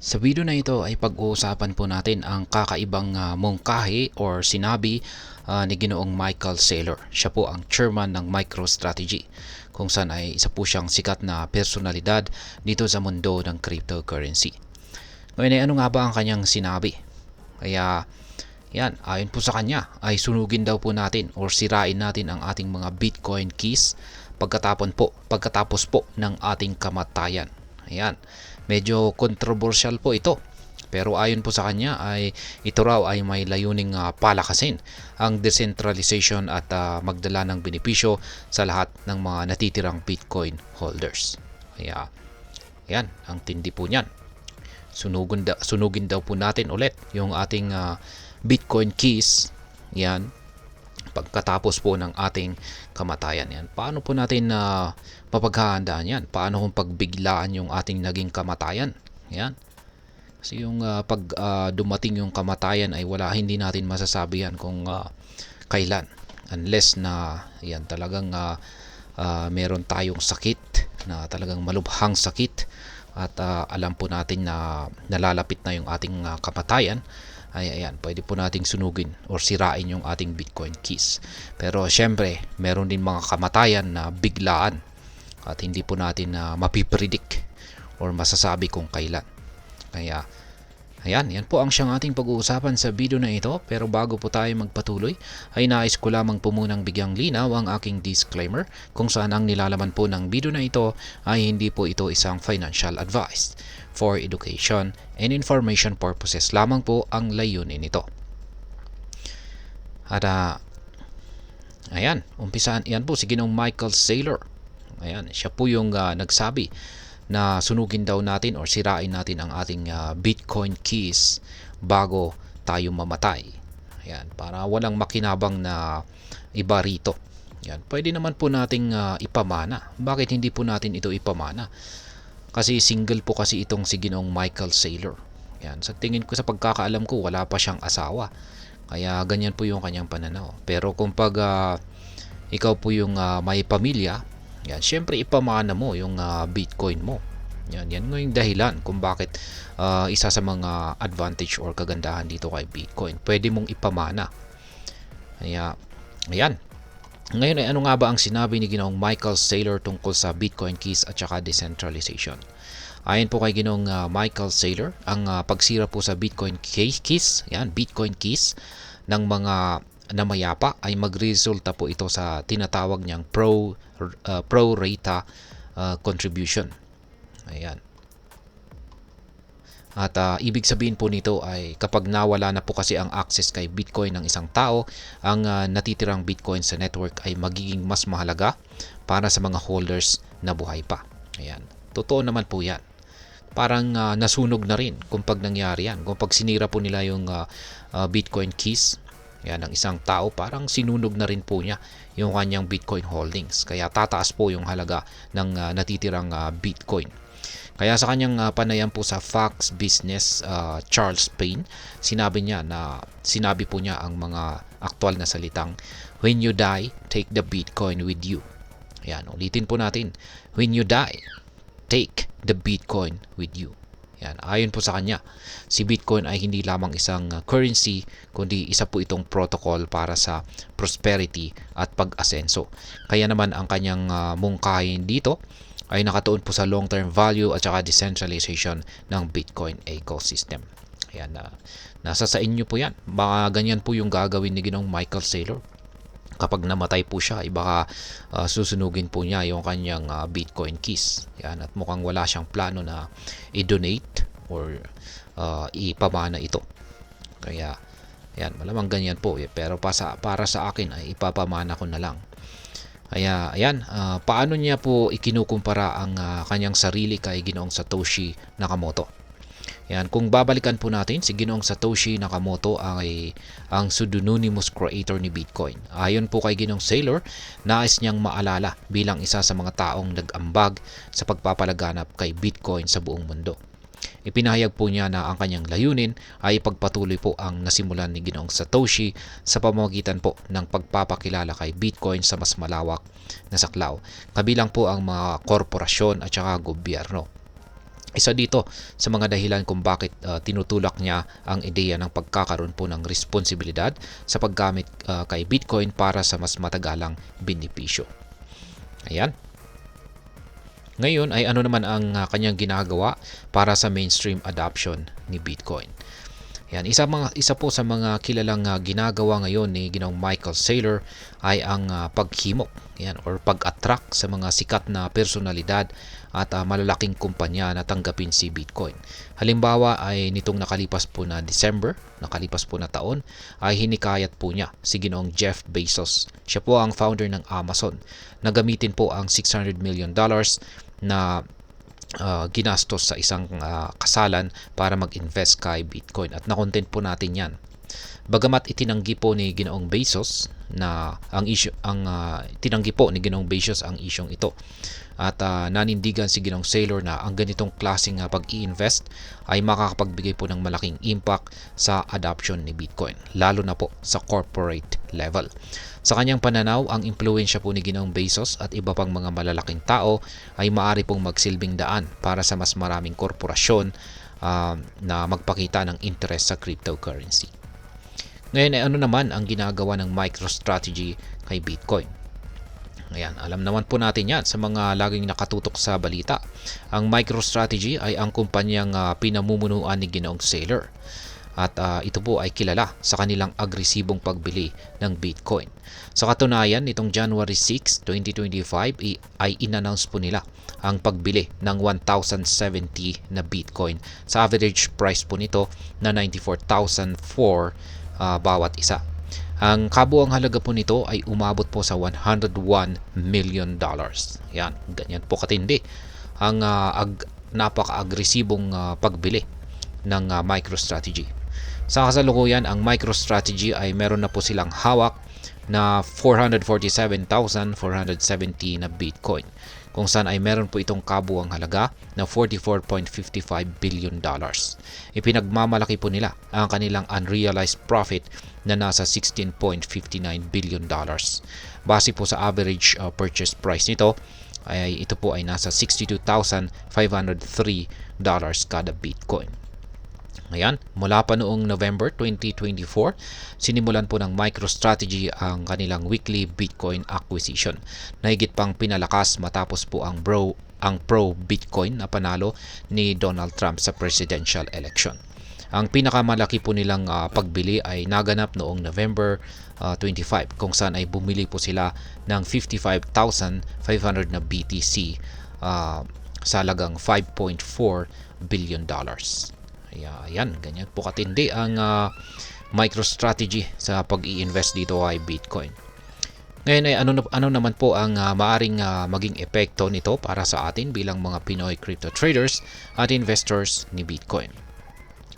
Sa video na ito ay pag-uusapan po natin ang kakaibang mungkahi or sinabi ni Ginoong Michael Saylor. Siya po ang chairman ng MicroStrategy, kung saan ay isa po siyang sikat na personalidad dito sa mundo ng cryptocurrency. Ngayon ay ano nga ba ang kanyang sinabi? Kaya yan, ayon po sa kanya ay sunugin daw po natin or sirain natin ang ating mga Bitcoin keys pagkatapos po ng ating kamatayan. Ayan, medyo controversial po ito. Pero ayon po sa kanya ay ito raw ay may layuning palakasin ang decentralization at magdala ng benepisyo sa lahat ng mga natitirang Bitcoin holders. Kaya yan, ang tindi po niyan. Sunugin daw po natin ulit yung ating Bitcoin keys. Yan, pagkatapos po ng ating kamatayan. Yan, paano po natin mapaghahandaan yan? Paano kung pagbiglaan yung ating naging kamatayan? Yan, kasi yung pag dumating yung kamatayan ay hindi natin masasabi yan kung kailan, unless na yan talagang meron tayong sakit na talagang malubhang sakit at alam po natin na nalalapit na yung ating kamatayan. Ay ayan, pwede po nating sunugin or sirain yung ating Bitcoin keys. Pero syempre, meron din mga kamatayan na biglaan at hindi po natin mapipredict or masasabi kung kailan. Kaya ayan, yan po ang siyang ating pag-uusapan sa video na ito. Pero bago po tayo magpatuloy, ay nais ko lamang po munang bigyang linaw ang aking disclaimer kung saan ang nilalaman po ng video na ito ay hindi po ito isang financial advice. For education and information purposes lamang po ang layunin nito. At ayan, umpisaan yan po si Ginoong Michael Saylor. Ayan, siya po yung nagsabi na sunugin daw natin or sirain natin ang ating Bitcoin keys bago tayo mamatay. Ayan, para walang makinabang na iba rito. Ayan, pwede naman po nating ipamana. Bakit hindi po natin ito ipamana? Kasi single po kasi itong si Ginoong Michael Saylor. Yan, sa tingin ko, sa pagkakaalam ko, wala pa siyang asawa. Kaya ganyan po yung kanyang pananaw. Pero kung ikaw po yung may pamilya, yan, syempre ipamana mo yung Bitcoin mo. Yan yung dahilan kung bakit isa sa mga advantage or kagandahan dito kay Bitcoin. Pwede mong ipamana. Kaya, ayan. Ngayon ay ano nga ba ang sinabi ni Ginoong Michael Saylor tungkol sa Bitcoin keys at saka decentralization? Ayon po kay Ginoong Michael Saylor, ang pagsira po sa Bitcoin keys, yan, Bitcoin keys ng mga namayapa ay magresulta po ito sa tinatawag niyang pro rata contribution. Ayan. At ibig sabihin po nito ay kapag nawala na po kasi ang access kay Bitcoin ng isang tao, ang natitirang Bitcoin sa network ay magiging mas mahalaga para sa mga holders na buhay pa. Ayan. Totoo naman po yan. Parang nasunog na rin kung pag nangyari yan. Kung pag sinira po nila yung Bitcoin keys yan, ng isang tao, parang sinunog na rin po niya yung kanyang Bitcoin holdings. Kaya tataas po yung halaga ng natitirang Bitcoin. Kaya sa kanyang panayam po sa Fox Business, Charles Payne, sinabi po niya ang mga aktual na salitang, "When you die, take the Bitcoin with you." Ayan, ulitin po natin. When you die, take the Bitcoin with you. Yan, ayon po sa kanya, si Bitcoin ay hindi lamang isang currency, kundi isa po itong protocol para sa prosperity at pag-asenso. Kaya naman ang kanyang mungkahin dito ay nakatuon po sa long-term value at saka decentralization ng Bitcoin ecosystem. Ayan, nasa sa inyo po yan. Baka ganyan po yung gagawin ni Ginoong Michael Saylor. Kapag namatay po siya, baka susunugin po niya yung kanyang Bitcoin keys. Yan, at mukhang wala siyang plano na i-donate or ipamana ito. Kaya, yan, malamang ganyan po. Pero para sa akin ay ipapamana ko na lang. Kaya, ayan, paano niya po ikinukumpara ang kanyang sarili kay Ginoong Satoshi Nakamoto? Yan, kung babalikan po natin, si Ginoong Satoshi Nakamoto ay ang pseudonymous creator ni Bitcoin. Ayon po kay Ginoong Saylor, nais niyang maalala bilang isa sa mga taong nag-ambag sa pagpapalaganap kay Bitcoin sa buong mundo. Ipinahayag po niya na ang kanyang layunin ay pagpatuloy po ang nasimulan ni Ginoong Satoshi sa pamamagitan po ng pagpapakilala kay Bitcoin sa mas malawak na saklaw, kabilang po ang mga korporasyon at saka gobyerno. Isa dito sa mga dahilan kung bakit tinutulak niya ang ideya ng pagkakaroon po ng responsibilidad sa paggamit kay Bitcoin para sa mas matagalang benepisyo. Ayan. Ngayon ay ano naman ang kanyang ginagawa para sa mainstream adoption ni Bitcoin. Yan, isa po sa mga kilalang ginagawa ngayon ni Ginoong Michael Saylor ay ang paghimok, yan, or pag-attract sa mga sikat na personalidad at malalaking kumpanya na tanggapin si Bitcoin. Halimbawa ay nitong nakalipas po na December, nakalipas po na taon, ay hinikayat po niya si Ginoong Jeff Bezos. Siya po ang founder ng Amazon na gamitin po ang $600 million na ginastos sa isang kasalan para mag-invest kay Bitcoin, at na-content po natin yan. Bagamat itinanggi po ni Ginoong Bezos na tinanggi po ni Ginoong Bezos ang isyong ito, at nanindigan si Ginoong Saylor na ang ganitong klaseng pag-i-invest ay makakapagbigay po ng malaking impact sa adoption ni Bitcoin, lalo na po sa corporate level. Sa kanyang pananaw, ang impluwensya po ni Ginoong Bezos at iba pang mga malalaking tao ay maaari pong magsilbing daan para sa mas maraming korporasyon na magpakita ng interest sa cryptocurrency. Ngayon ay ano naman ang ginagawa ng MicroStrategy kay Bitcoin? Ayan, alam naman po natin yan sa mga laging nakatutok sa balita. Ang MicroStrategy ay ang kumpanyang pinamumunuan ni Ginoong Saylor. At ito po ay kilala sa kanilang agresibong pagbili ng Bitcoin. Sa katunayan, nitong January 6, 2025 ay in-announce po nila ang pagbili ng 1,070 na Bitcoin sa average price po nito na 94,004 bawat isa. Ang kabuang halaga po nito ay umabot po sa $101 million. Yan, ganyan po katindi ang napaka-agresibong pagbili ng MicroStrategy. Sa kasalukuyan, ang MicroStrategy ay meron na po silang hawak na 447,470 na Bitcoin, kung saan ay meron po itong kabuang halaga na $44.55 billion. Ipinagmamalaki po nila ang kanilang unrealized profit na nasa $16.59 billion. Base po sa average purchase price nito, ay ito po ay nasa $62,503 kada Bitcoin. Ayan, mula pa noong November 2024, sinimulan po ng MicroStrategy ang kanilang weekly Bitcoin acquisition na higit pang pinalakas matapos po ang pro-Bitcoin na panalo ni Donald Trump sa presidential election. Ang pinakamalaki po nilang pagbili ay naganap noong November 25, kung saan ay bumili po sila ng 55,500 na BTC sa halagang $5.4 billion. Ayan, ganyan po katindi ang MicroStrategy sa pag-i-invest dito ay Bitcoin. Ngayon ay ano naman po ang maaring maging epekto nito para sa atin bilang mga Pinoy crypto traders at investors ni Bitcoin.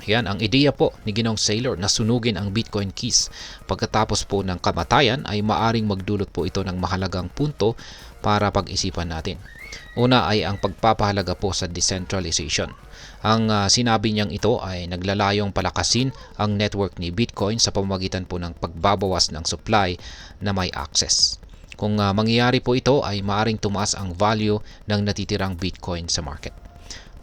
Yan, ang ideya po ni Ginoong Saylor na sunugin ang Bitcoin keys pagkatapos po ng kamatayan ay maaring magdulot po ito ng mahalagang punto para pag-isipan natin. Una ay ang pagpapahalaga po sa decentralization. Ang sinabi niyang ito ay naglalayong palakasin ang network ni Bitcoin sa pamamagitan po ng pagbabawas ng supply na may access. Kung mangyayari po ito ay maaring tumaas ang value ng natitirang Bitcoin sa market.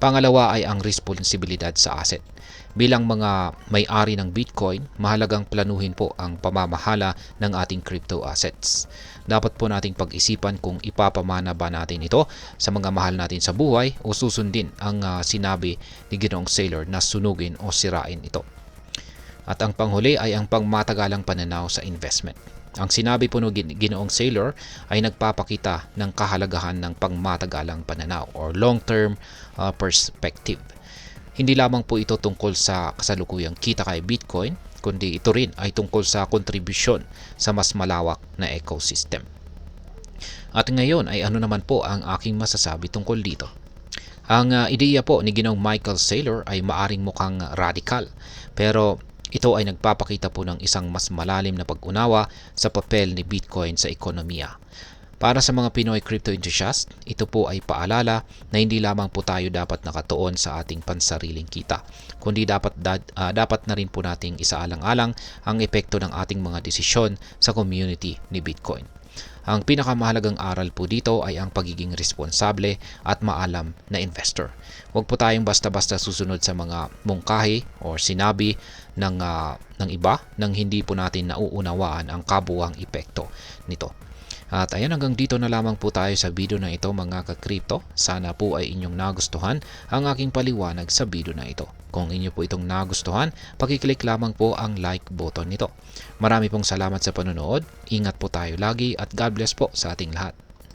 Pangalawa ay ang responsibilidad sa asset. Bilang mga may-ari ng Bitcoin, mahalagang planuhin po ang pamamahala ng ating crypto assets. Dapat po nating pag-isipan kung ipapamana ba natin ito sa mga mahal natin sa buhay o susundin ang sinabi ni Ginoong Saylor na sunugin o sirain ito. At ang panghuli ay ang pangmatagalang pananaw sa investment. Ang sinabi po ng Ginoong Saylor ay nagpapakita ng kahalagahan ng pangmatagalang pananaw or long-term perspective. Hindi lamang po ito tungkol sa kasalukuyang kita kay Bitcoin, kundi ito rin ay tungkol sa kontribusyon sa mas malawak na ecosystem. At ngayon ay ano naman po ang aking masasabi tungkol dito. Ang ideya po ni Ginoong Michael Saylor ay maaring mukhang radical, pero ito ay nagpapakita po ng isang mas malalim na pag-unawa sa papel ni Bitcoin sa ekonomiya. Para sa mga Pinoy crypto enthusiast, ito po ay paalala na hindi lamang po tayo dapat nakatuon sa ating pansariling kita, kundi dapat na rin po nating isaalang-alang ang epekto ng ating mga desisyon sa community ni Bitcoin. Ang pinakamahalagang aral po dito ay ang pagiging responsable at maalam na investor. Huwag po tayong basta-basta susunod sa mga mungkahi o sinabi ng iba nang hindi po natin nauunawaan ang kabuuang epekto nito. At ayan, hanggang dito na lamang po tayo sa video na ito mga ka-crypto. Sana po ay inyong nagustuhan ang aking paliwanag sa video na ito. Kung inyo po itong nagustuhan, pakiclick lamang po ang like button nito. Marami pong salamat sa panonood. Ingat po tayo lagi at God bless po sa ating lahat.